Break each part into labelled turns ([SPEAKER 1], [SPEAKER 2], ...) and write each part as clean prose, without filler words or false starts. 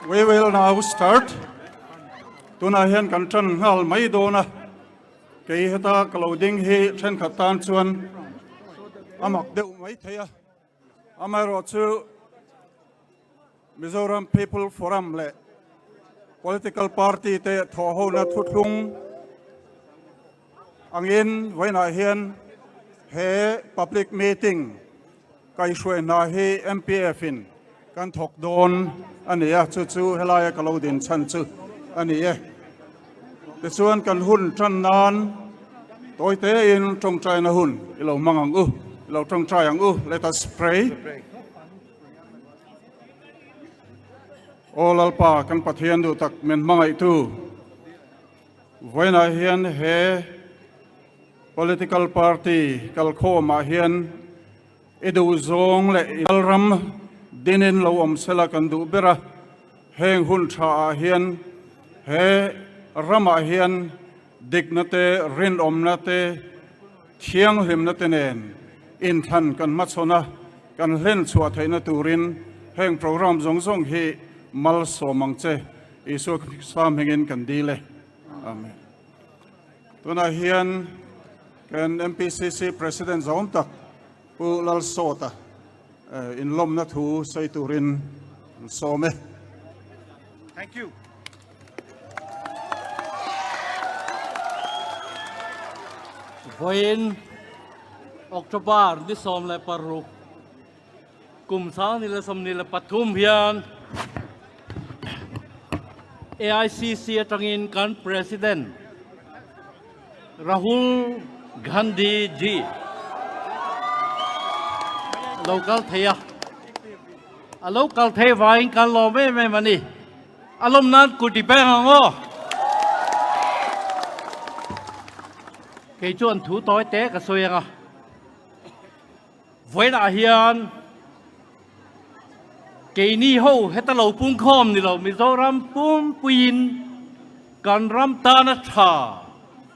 [SPEAKER 1] We will now start. Tuna hian kan tran ngal mai do na ke heta clothing hi then khatan chuan amak deuh mai theya amaro chu Mizoram People Forum le political party te tho ho na thutlung angin waina hian he public meeting kai shwe na hi MPF in kan thok don ania chu helaya kalodin chan chu ania te chuan kan hun tran nan toite in trong trai na hun ilo mangang u ilo trong trai ang u let us pray. All alpa kan pathian du tak men mangai tu voina hian he political party kal kho ma hian edu zong le alram dinin lo om sela kan du bera heng hun tha hian he rama hian dignate rin omnate thiang himnate nen in than kan machona kan len chua thaina turin heng program zong zong hi mal so mangche isu sam hengin kan dile amen. Tuna hian kan MPCC president zom tak pu lal sota in lom na thu sai turin so me.
[SPEAKER 2] Thank you.
[SPEAKER 3] Voin October di som le paruk kum sang nila som nila pathum hian AICC atangin kan president Rahul Gandhi ji local thaya a local thai vain kan lo me mani alom nan ku di bang ngo cái chuyện thú tối té cả xuôi à với đại hiền cái ni hậu hết ta lâu pung khom ni lâu Mizoram pum pinกันรำตานะชา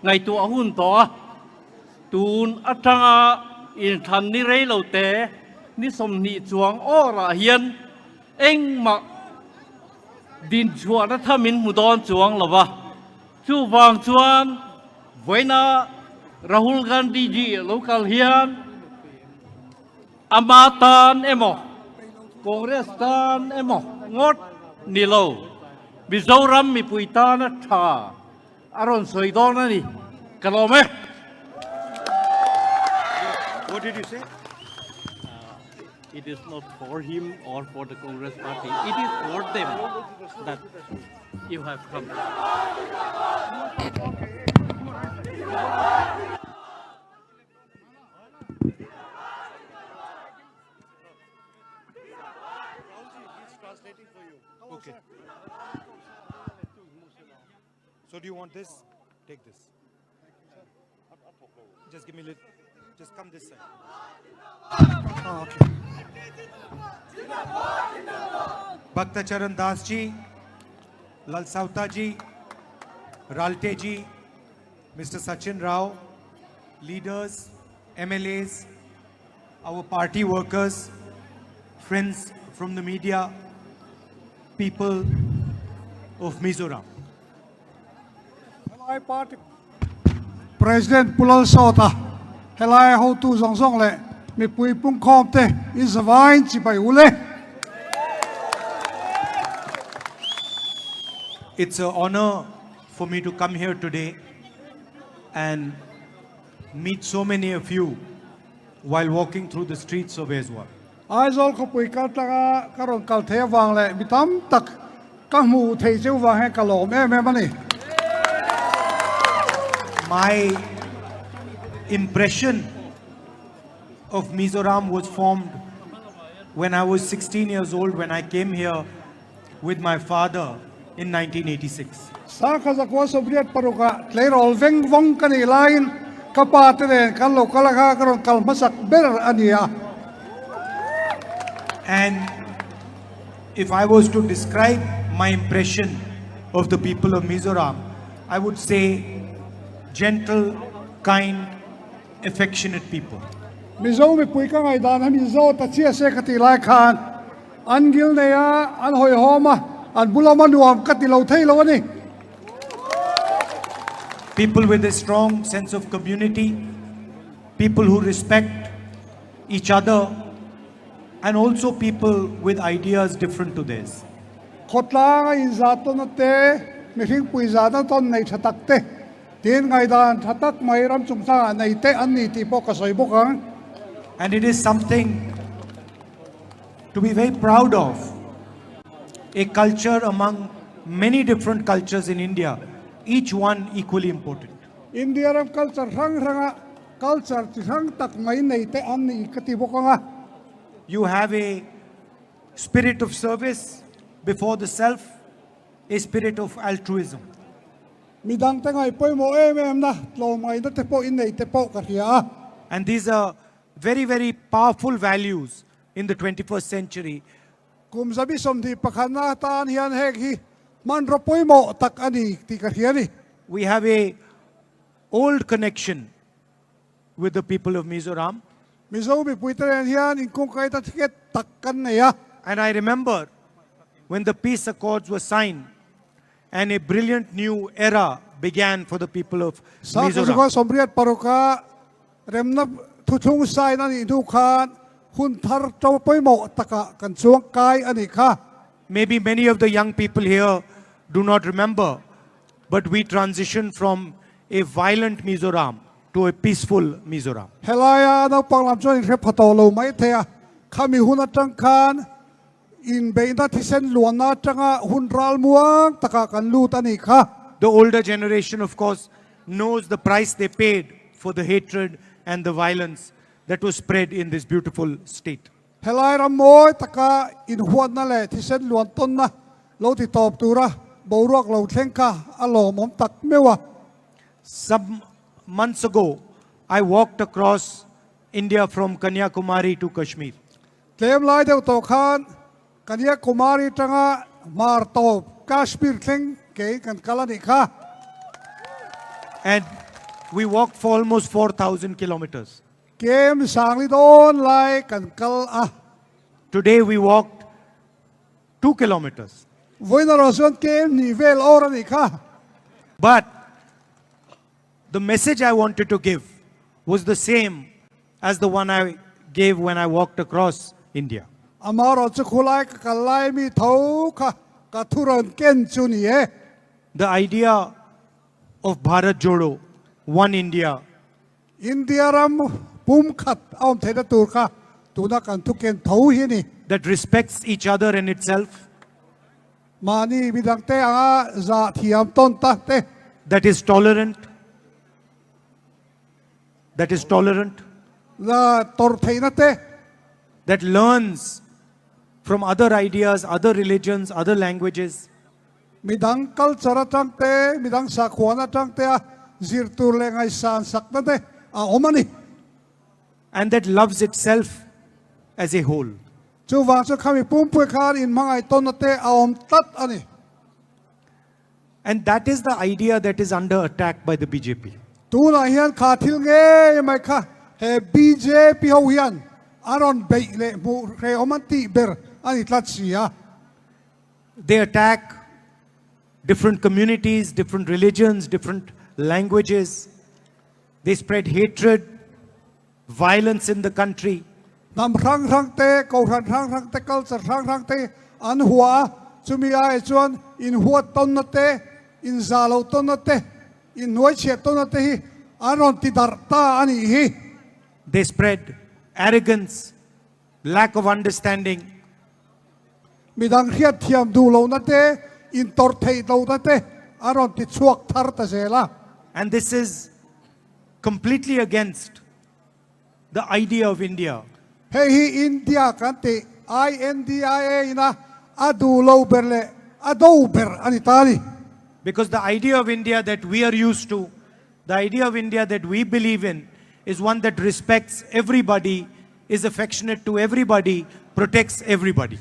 [SPEAKER 3] ไงตัวหุ่นตัวตูนอัตราอินทันนี่เรเราเตนี่สมนิจวงอ้อละเฮียนเอ็งมาดินชวนนัทมินมุดอนจวงหรอวะชูวางจวนไว้นะRahul Gandhi ji local hian amatan emo Congress tan emo ngot nilo Mizoram mi puitana tha aron soidona ni kalome.
[SPEAKER 2] What did you say?
[SPEAKER 3] It is not for him or for the Congress party. It is for them that you have come.
[SPEAKER 2] Okay. So do you want this? Take this. Just give me a little. Just come this side. Oh, okay. Bhakta Charan Das ji, Lal Sauta ji, Ralte ji, Mr. Sachin Rao, leaders, MLAs, our party workers, friends from the media, people of Mizoram.
[SPEAKER 4] Helai party President Pulal Sota helai ho tu zong zong le mi pui pung khom te in zavain chi bai ule.
[SPEAKER 2] It's an honor for me to come here today and meet so many of you while walking through the streets of Ezwa.
[SPEAKER 4] Ai zol ko pui kal ta karon kal the wang le mi tam tak ka mu thei cheu wang he kalom em mani.
[SPEAKER 2] My impression of Mizoram was formed when I was 16 years old, when I came here with my father in 1986.
[SPEAKER 4] Sa ka za ko soviet paruka tleirol veng vong kani lain kapa te den kan lo kala ka karon kal masak ber ania.
[SPEAKER 2] And if I was to describe my impression of the people of Mizoram, I would say gentle, kind, affectionate people.
[SPEAKER 4] Mizo mi pui ka ngai dan mi zo ta chia se ka ti lai khan an gil ne ya an hoi homa an bulama nuam ka ti lo thei lo ni.
[SPEAKER 2] People with a strong sense of community, people who respect each other, and also people with ideas different to theirs.
[SPEAKER 4] Khotla in za to na te mi hing pui za na ton nei thatak te tin ngai dan thatak mai ram chung sa nei te an ni ti po ka soi bo kang.
[SPEAKER 2] And it is something to be very proud of. A culture among many different cultures in India, each one equally important.
[SPEAKER 4] India ram culture ranga culture ti rang tak mai nei te an ni ka ti bo kang.
[SPEAKER 2] You have a spirit of service before the self, a spirit of altruism.
[SPEAKER 4] Midang te ngai poi mo em na lo mai na te po in nei te po ka ria.
[SPEAKER 2] And these are very, very powerful values in the 21st century.
[SPEAKER 4] Kum sabi som di pakhana tan hian hek hi man ro poi mo tak ani ti ka ria ni.
[SPEAKER 2] We have a old connection with the people of Mizoram.
[SPEAKER 4] Mizo mi pui te hian in kong kai ta tiket tak kan nei ya.
[SPEAKER 2] And I remember when the peace accords were signed and a brilliant new era began for the people of
[SPEAKER 4] Sa ka
[SPEAKER 2] Mizoram.
[SPEAKER 4] ko sombriat paruka rem na thu thung sai na ni thu khan hun thar to poi mo taka kan chuang kai ani kha.
[SPEAKER 2] Maybe many of the young people here do not remember, but we transitioned from a violent Mizoram to a peaceful Mizoram.
[SPEAKER 4] Helaya na panglam chon re phato lo mai the a khami hun atang khan in be na thisen luan na tanga hun ral muang taka kan lut ani kha.
[SPEAKER 2] The older generation, of course, knows the price they paid for the hatred and the violence that was spread in this beautiful state.
[SPEAKER 4] Helai ram moi taka in huan na le thisen luan ton na lo ti top tura boruak lo thleng kha alo mom tak mewa.
[SPEAKER 2] Some months ago, I walked across India from Kanyakumari to Kashmir.
[SPEAKER 4] Tlem lai deu to khan kania kumari tanga mar to Kashmir thleng ke kan kalani kha.
[SPEAKER 2] And we walked for almost 4,000 kilometers.
[SPEAKER 4] Kem sang li don lai kan kal a.
[SPEAKER 2] Today we walked 2 kilometers.
[SPEAKER 4] Voina rason kem ni vel ora ni kha.
[SPEAKER 2] But the message I wanted to give was the same as the one I gave when I walked across India.
[SPEAKER 4] Amaro chu khulai ka kalai mi tho kha ka thuran ken chu ni e.
[SPEAKER 2] The idea of Bharat Jodo, One India,
[SPEAKER 4] India ram pum khat aum theda tur kha tuna kan thu ken tho hi ni.
[SPEAKER 2] that respects each other and itself,
[SPEAKER 4] Mani bidang te anga za thiam ton ta te.
[SPEAKER 2] that is tolerant,
[SPEAKER 4] La tor theina te.
[SPEAKER 2] that learns from other ideas, other religions, other languages,
[SPEAKER 4] Midang culture atang te, midang sakwan atang te a zir tur le ngai san sak na te. A omani.
[SPEAKER 2] and that loves itself as a whole.
[SPEAKER 4] Chu wang chu kami pum pui khan in mangai ton na te a om tat ani.
[SPEAKER 2] And that is the idea that is under attack by the BJP.
[SPEAKER 4] tu na hian kha thil nge mai kha he BJP ho hian aron bei le mu re omanti ber ani tlat sia
[SPEAKER 2] They attack different communities, different religions, different languages. They spread hatred, violence in the country.
[SPEAKER 4] nam rang rang te ko rang te culture rang te an hua chumi ai chuan in hua ton na te in zalo ton na te in noi che ton na te hi aron ti dar ta ani hi
[SPEAKER 2] They spread arrogance, lack of understanding.
[SPEAKER 4] midang hiat thiam du lo na te in tor thei lo na te aron ti chuak thar ta zela
[SPEAKER 2] And this is completely against the idea of India.
[SPEAKER 4] hei hi India kan te INDIA ina adu lo berle ado ber ani tali
[SPEAKER 2] Because the idea of India that we are used to, the idea of India that we believe in, is one that respects everybody, is affectionate to everybody, protects everybody.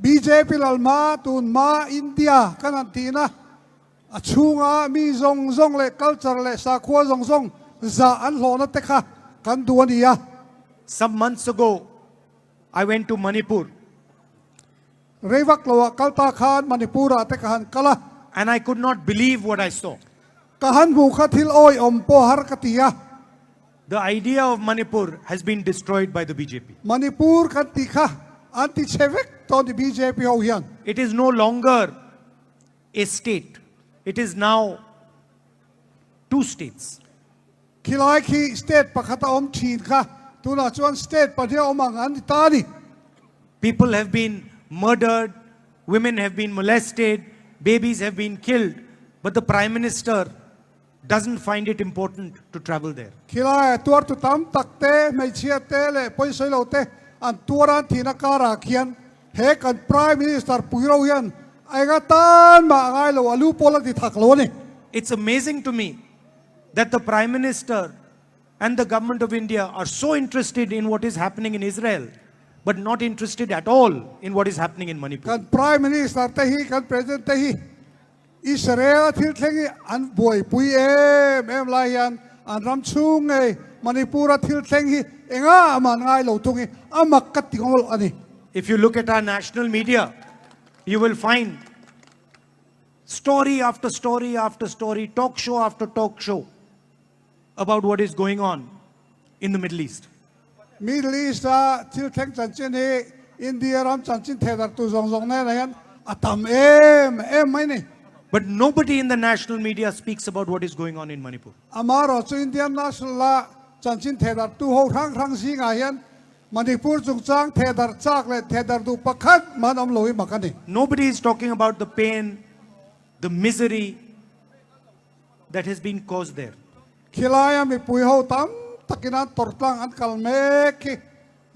[SPEAKER 4] BJP lalma tun ma India kanantina achunga mi zong zong le culture le sakwa zong zong za an lo na te kha kan duania
[SPEAKER 2] Some months ago, I went to Manipur
[SPEAKER 4] rewak lo kalta khan manipura te kahan kala
[SPEAKER 2] and I could not believe what I saw.
[SPEAKER 4] kahan bu khathil oi om po har katia
[SPEAKER 2] The idea of Manipur has been destroyed by the BJP.
[SPEAKER 4] Manipur kan ti kha anti chevek to di BJP ho hian
[SPEAKER 2] It is no longer a state. It is now two states.
[SPEAKER 4] khilai khi state pakhata om thin kha tuna chuan state pathia om angan ta ni
[SPEAKER 2] People have been murdered, women have been molested, babies have been killed, but the Prime Minister doesn't find it important to travel there.
[SPEAKER 4] khilai tuar tu tam takte mai chia te le poi soi lo te an tuaran thina kara khian he kan prime minister puiro hian aiga tan ma ngai lo alu pola ti thak lo ni
[SPEAKER 2] It's amazing to me that the Prime Minister and the government of India are so interested in what is happening in Israel, but not interested at all in what is happening in Manipur.
[SPEAKER 4] kan prime minister te hi kan president te hi Israel thil thengi an boi pui em lai hian an ram chung ei manipura thil thengi enga man ngai lo tungi amak kat ti ngol ani
[SPEAKER 2] If you look at our national media, you will find story after story after story, talk show after talk show about what is going on in the Middle East.
[SPEAKER 4] Middle East thil theng chan chen hi India ram chan chin thedar tu zong zong ne hian atam em mai ni
[SPEAKER 2] But nobody in the national media speaks about what is going on in Manipur.
[SPEAKER 4] amaro chu Indian national la chan chin thedar tu ho rang si nga hian Manipur chung chang thedar chak le thedar du pakhat man om loi makani
[SPEAKER 2] Nobody is talking about the pain, the misery that has been caused there.
[SPEAKER 4] khilaya mi pui ho tam takina tortlang an kalme ki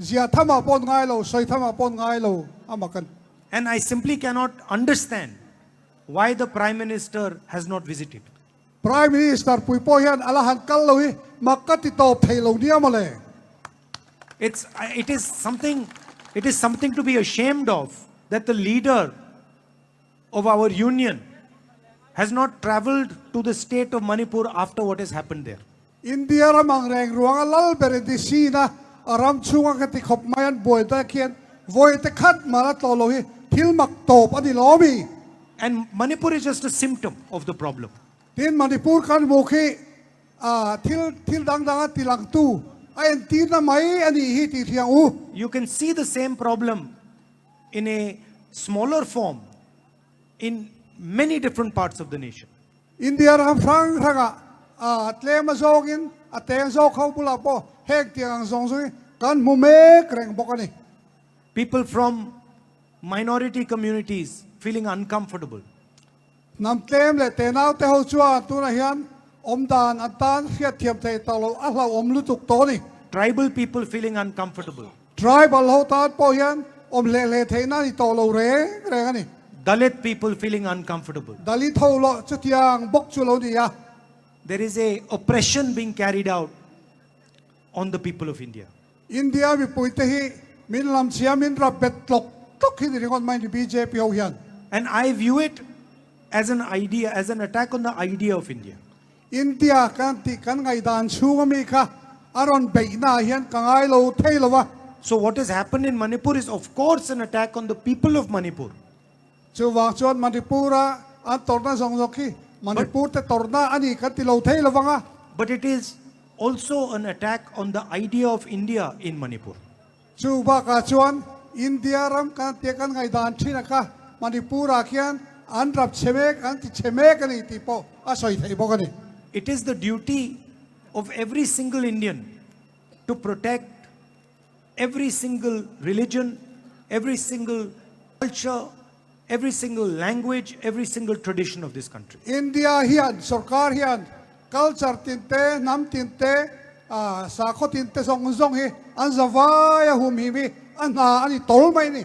[SPEAKER 4] zia thama pon ngai lo soi thama pon ngai lo amakan
[SPEAKER 2] And I simply cannot understand why the Prime Minister has not visited.
[SPEAKER 4] prime minister pui po hian alahan kal lo hi makati to thei lo nia male
[SPEAKER 2] It is something to be ashamed of that the leader of our union has not traveled to the state of Manipur after what has happened there.
[SPEAKER 4] India ramang reng ruang lal beredi sina aram chunga ka ti khop mayan boy da khian voi te khat mara to lo hi thil mak top ani lomi
[SPEAKER 2] And Manipur is just a symptom of the problem.
[SPEAKER 4] tin manipur kan mokhi thil dang dang tilang tu ain tin na mai ani hi ti thiang u
[SPEAKER 2] You can see the same problem in a smaller form in many different parts of the nation.
[SPEAKER 4] India ram frang raga tle ma zogin ateng zo khau pula po hek tiang zong zui kan mu me kreng bokani
[SPEAKER 2] People from minority communities feeling uncomfortable.
[SPEAKER 4] nam tlem le te nau te ho chua tu na hian om dan atan hiat thiam thei to lo a hlau om lu tuk to ni
[SPEAKER 2] Tribal people feeling uncomfortable.
[SPEAKER 4] tribal ho tat po hian om le thei na ni to lo re ani
[SPEAKER 2] Dalit people feeling uncomfortable.
[SPEAKER 4] dalit ho lo chu tiang bok chu lo ni ya
[SPEAKER 2] There is a oppression being carried out on the people of India.
[SPEAKER 4] India mi pui te hi min lam chia min ra bet tlok tok hi ni ringon mai ni BJP ho hian
[SPEAKER 2] And I view it as an idea, as an attack on the idea of India.
[SPEAKER 4] India kan ti kan ngai dan chu mi kha aron be na hian kangai lo thei lo wa
[SPEAKER 2] So what has happened in Manipur is of course an attack on the people of Manipur.
[SPEAKER 4] chu wang chuan Manipura an torna zong zong khi Manipur te torna ani kan ti lo thei lo wanga
[SPEAKER 2] But it is also an attack on the idea of India in Manipur.
[SPEAKER 4] chu ba ka chuan India ram kan te kan ngai dan thina kha Manipura khian an rap chemek an ti chemek ani ti po a soi thei bo ani
[SPEAKER 2] It is the duty of every single Indian to protect every single religion, every single culture, every single language, every single tradition of this country.
[SPEAKER 4] India hian sarkar hian culture tinte nam tinte sakho tinte song zong hi an zawaya hum hi mi an na ani tol mai ni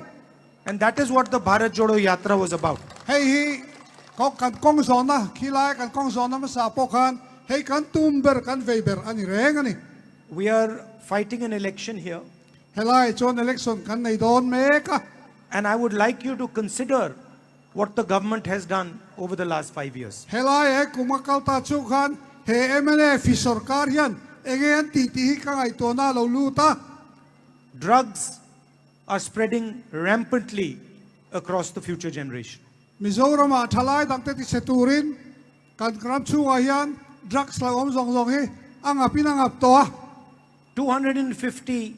[SPEAKER 2] And that is what the Bharat Jodo Yatra was about.
[SPEAKER 4] hei hi ko kan kong zona khilai kan kong zona ma sa po khan hei kan tumber kan veiber ani reng ani
[SPEAKER 2] We are fighting an election here,
[SPEAKER 4] helai chon election kan nei don me ka
[SPEAKER 2] and I would like you to consider what the government has done over the last 5 years.
[SPEAKER 4] helai e kumakal ta chu khan he MNA fi sarkar hian egen ti ti hi ka ngai to na lo lu ta
[SPEAKER 2] Drugs are spreading rampantly across the future generation.
[SPEAKER 4] Mizoram a thalai dang te ti seturin kan kram chu a hian drugs la om zong zong hi anga pinangap to a
[SPEAKER 2] 250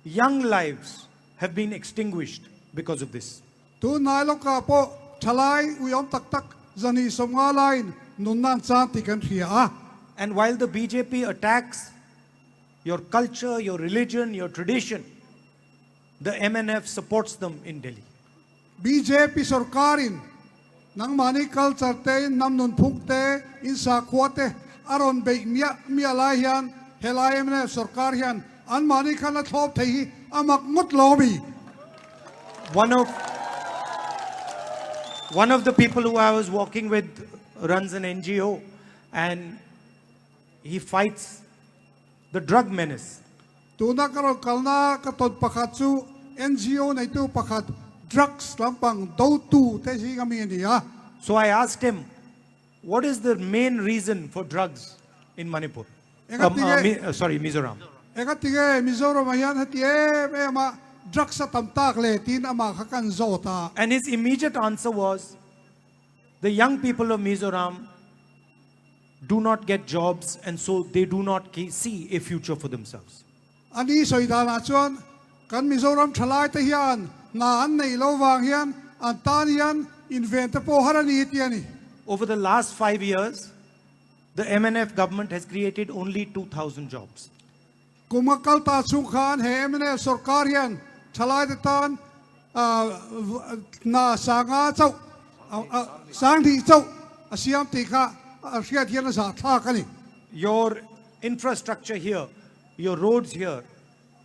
[SPEAKER 2] young lives have been extinguished because of this.
[SPEAKER 4] tu nai lo ka po thalai u yom tak tak zani somnga lain nun nan chan ti kan thia a
[SPEAKER 2] And while the BJP attacks your culture, your religion, your tradition, the MNF supports them in Delhi.
[SPEAKER 4] BJP sarkarin nang mani culture te nam nun phuk te in sa khwate aron be mia lai hian helai MNA sarkar hian an mani khan a thlop thei hi amak ngot lobi
[SPEAKER 2] One of the people who I was walking with runs an NGO, and he fights the drug menace.
[SPEAKER 4] tuna karon kalna ka ton pakhat chu NGO nei tu pakhat drugs lampang do tu te si kami ni ha
[SPEAKER 2] So I asked him, what is the main reason for drugs in Manipur? Mizoram.
[SPEAKER 4] eka tige Mizoram hian hatie me ma drugs sa tamtak le tin ama khakan zota
[SPEAKER 2] And his immediate answer was, the young people of Mizoram do not get jobs, and so they do not see a future for themselves.
[SPEAKER 4] ani soidana chuan kan Mizoram thalai te hian na an nei lo wang hian an tan hian invent po harani ti ani
[SPEAKER 2] Over the last 5 years, the MNF government has created only 2,000 jobs.
[SPEAKER 4] kumakal ta chu khan he MNA sarkar hian thalai te tan na sanga chau sang thi chau asiam ti kha ria thian sa tha kani
[SPEAKER 2] Your infrastructure here, your roads here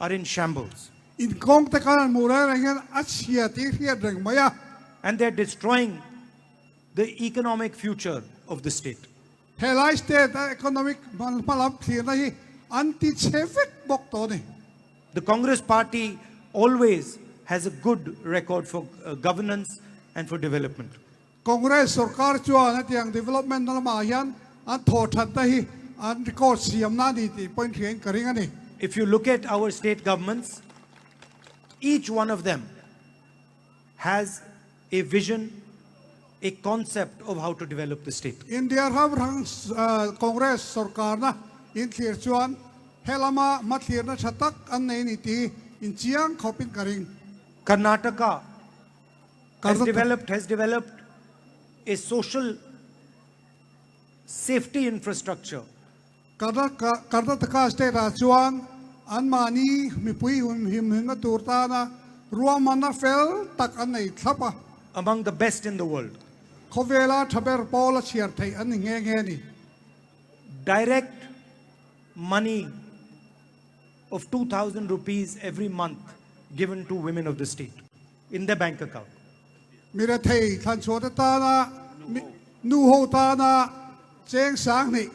[SPEAKER 2] are in shambles,
[SPEAKER 4] in kong te kan mura hian achia ti ria reng maya
[SPEAKER 2] and they're destroying the economic future of the state.
[SPEAKER 4] helai state economic malam thir na hi anti chevek bok to ni
[SPEAKER 2] The Congress party always has a good record for governance and for development.
[SPEAKER 4] congress sarkar chuan atiang development na ma hian an tho that ta hi an record siam na ni ti point thian karing ani
[SPEAKER 2] If you look at our state governments, each one of them has a vision, a concept of how to develop the state.
[SPEAKER 4] India ram rang congress sarkar na in thir chuan helama mathir na thatak an nei ni ti in chiang khopin karing
[SPEAKER 2] Karnataka has
[SPEAKER 4] Karnataka.
[SPEAKER 2] developed a social safety infrastructure
[SPEAKER 4] Karnataka state a chuan an mani mi pui him na turta na ruamana fel tak an nei thlapa
[SPEAKER 2] among the best in the world.
[SPEAKER 4] khovela thaber pola chiar thei an nge nge ni
[SPEAKER 2] Direct money of 2,000 rupees every month given to women of the state in their bank account.
[SPEAKER 4] mira thei than chho ta na nu ho ta na cheng sang ni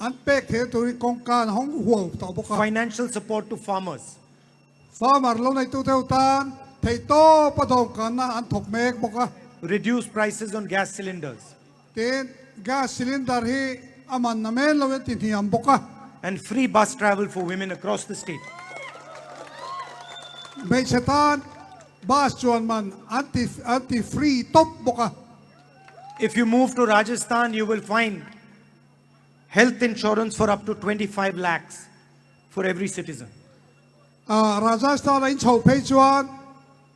[SPEAKER 4] an pek the tu kong kan hong huo to boka
[SPEAKER 2] Financial support to farmers.
[SPEAKER 4] farmer lo nei tu teu tan thei to padom kan na an thok mek boka
[SPEAKER 2] Reduce prices on gas cylinders.
[SPEAKER 4] ten gas cylinder hi aman na men lo tin hiam boka
[SPEAKER 2] and free bus travel for women across the state.
[SPEAKER 4] may setan bas chuan man anti free top boka
[SPEAKER 2] If you move to Rajasthan, you will find health insurance for up to 25 lakhs for every citizen.
[SPEAKER 4] Rajasthan in chau pei chuan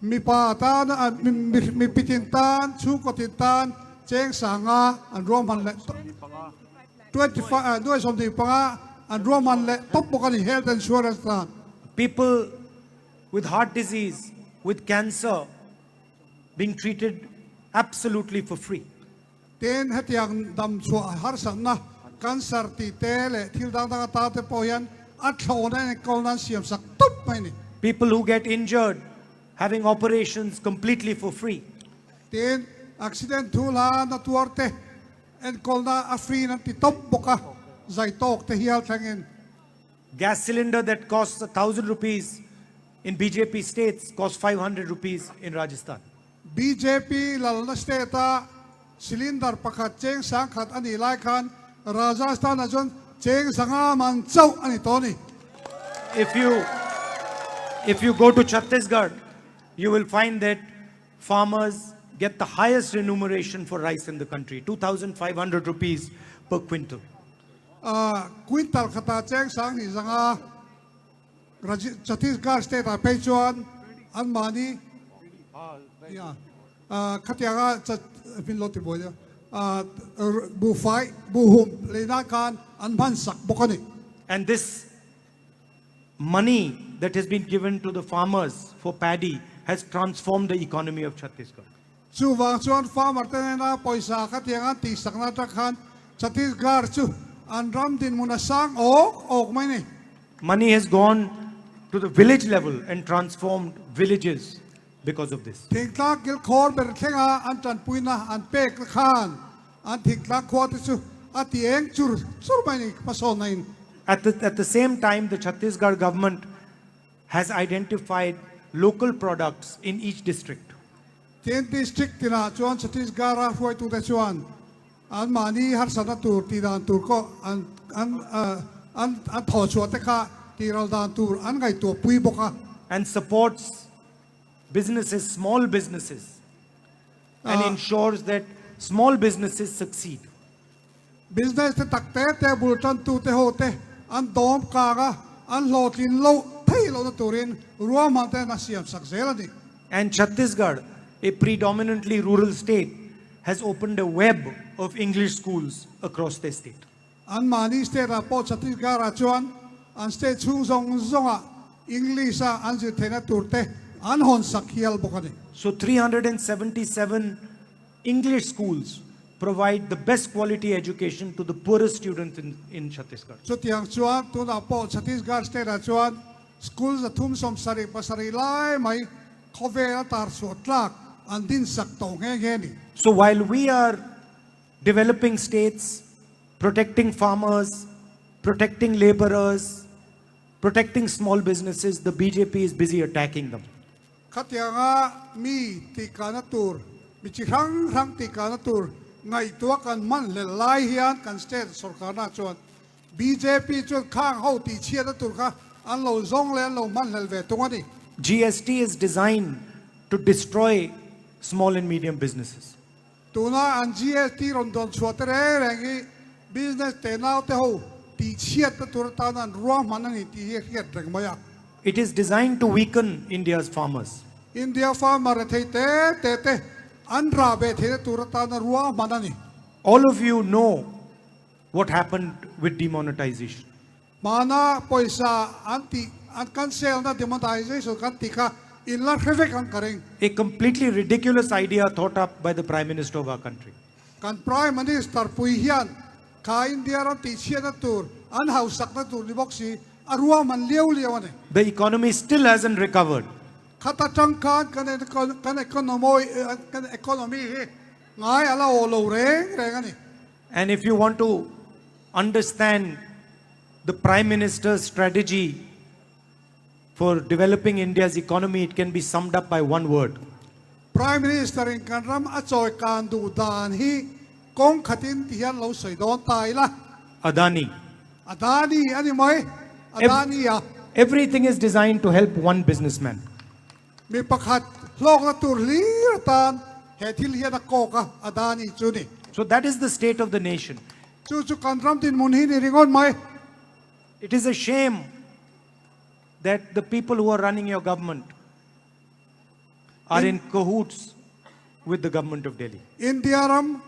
[SPEAKER 4] mi pa tan mi pitin tan chu ko tin tan cheng sanga an rom han le 25 ด้วยสมดีปะอันรวมมันและตบกัน health insurance ตา
[SPEAKER 2] People with heart disease, with cancer, being treated absolutely for free.
[SPEAKER 4] เต้นให้ยังดำชัวหาสันนะกันสารติเตเลที่ดังดังตาเตปอยันอัดโชว์ในกอลนันเสียมสักตุ๊บไปนี่
[SPEAKER 2] People who get injured, having operations completely for free.
[SPEAKER 4] เต้นอักซิเดนทูลานาตัวเตเอ็นกอลนาอัฟรีนันติตบบกะใจโตกเตฮิอัลแทงเงิน
[SPEAKER 2] Gas cylinder that costs 1,000 rupees in BJP states costs 500 rupees in Rajasthan.
[SPEAKER 4] BJP ลาลนัสเตตาซิลินดาร์ประคัดเจงสังขัดอันนี้ไล่คันราชสถานจนเจงสังอามันเจ้าอันนี้ตัวนี้
[SPEAKER 2] If you go to Chhattisgarh, you will find that farmers get the highest remuneration for rice in the country, 2,500 rupees per quintal.
[SPEAKER 4] ควินตัลขตาแจ้งสังนี่สังอาจัติสการ์สเตตาเปจวนอันมานีขัดยากจะเป็นรถที่บ่อยบูไฟบูหุมเลยนักการอันพันสักบกันนี่
[SPEAKER 2] And this money that has been given to the farmers for paddy has transformed the economy of Chhattisgarh.
[SPEAKER 4] ชูวางชวนฟาร์มเตนนาปอยสาขัดยากตีสักนาตะคันจัติสการ์ชูอันรำดินมุนสังออกไหมนี่
[SPEAKER 2] Money has gone to the village level and transformed villages because of this.
[SPEAKER 4] ทิ้งตากิลคอร์เบรเทงาอันจันปุยนะอันเปกขานอันทิ้งตาควอติสุอัติเองจุรสุรไหมนี่มาสอนใน
[SPEAKER 2] At the same time, the Chhattisgarh government has identified local products in each district.
[SPEAKER 4] เทียนดิสตริกตินาชวนสติสการ์ฟวยตุเตชวนอันมานีฮัสนาตูร์ตีดานตูร์ก็อันถอดชัวเตค่ะตีเราดานตูร์อันไงตัวปุยบกะ
[SPEAKER 2] And supports businesses, small businesses, and ensures that small businesses succeed.
[SPEAKER 4] business te takte te bultan tu te hote an dom kaga an lotin lo thei lo na turin ruama te na siam sakzela ni
[SPEAKER 2] And Chhattisgarh, a predominantly rural state, has opened a web of English schools across the state.
[SPEAKER 4] an mani state a po Chhattisgarh a chuan an state chung zonga English a an ju thena turte an hon sak hial bokani
[SPEAKER 2] So 377 English schools provide the best quality education to the poorest students in Chhattisgarh.
[SPEAKER 4] so tiang chuan tu na po Chhattisgarh state a chuan schools a thum som sari pasari lai mai khove a tar so tlak an din sak to nge ni
[SPEAKER 2] So while we are developing states, protecting farmers, protecting laborers, protecting small businesses, the BJP is busy attacking them.
[SPEAKER 4] Katianga mi tikana tur bichi rang tikana tur ngai tua kan man le lai hian kan state sarkar na chuan BJP chuan khang ho ti chia na tur kha an lo zong le an lo man le ve tunga ni
[SPEAKER 2] GST is designed to destroy small and medium businesses.
[SPEAKER 4] tuna an GST ron don chuatere rangi business te nau te ho ti chia ta tur ta nan ruwa man ni ti he hiat reng maya
[SPEAKER 2] It is designed to weaken India's farmers.
[SPEAKER 4] India farmer te te an ra be the tur ta na ruwa man ni
[SPEAKER 2] All of you know what happened with demonetization.
[SPEAKER 4] mana poisa anti an cancel na demonetization kan tika in la kheve kan kareng
[SPEAKER 2] A completely ridiculous idea thought up by the Prime Minister of our country.
[SPEAKER 4] kan prime minister pui hian ka India ran ti chia na tur an house sak na tur ni boxi arua man liu ane
[SPEAKER 2] The economy still hasn't recovered.
[SPEAKER 4] khata tang kan kan economy hi ngai ala o lo reng ani
[SPEAKER 2] And if you want to understand the Prime Minister's strategy for developing India's economy, it can be summed up by one word:
[SPEAKER 4] prime minister in kan ram a choi kan du dan hi kong khatin ti hian lo soi don tai la
[SPEAKER 2] Adani.
[SPEAKER 4] Adani ani mai Adani ya
[SPEAKER 2] Everything is designed to help one businessman.
[SPEAKER 4] mi pakhat hlok na tur li tan he thil hian a ko ka Adani chu ni
[SPEAKER 2] So that is the state of the nation.
[SPEAKER 4] chu chu kan ram tin mun hi ni ringon mai
[SPEAKER 2] It is a shame that the people who are running your government are in cahoots with the government of Delhi.
[SPEAKER 4] India ram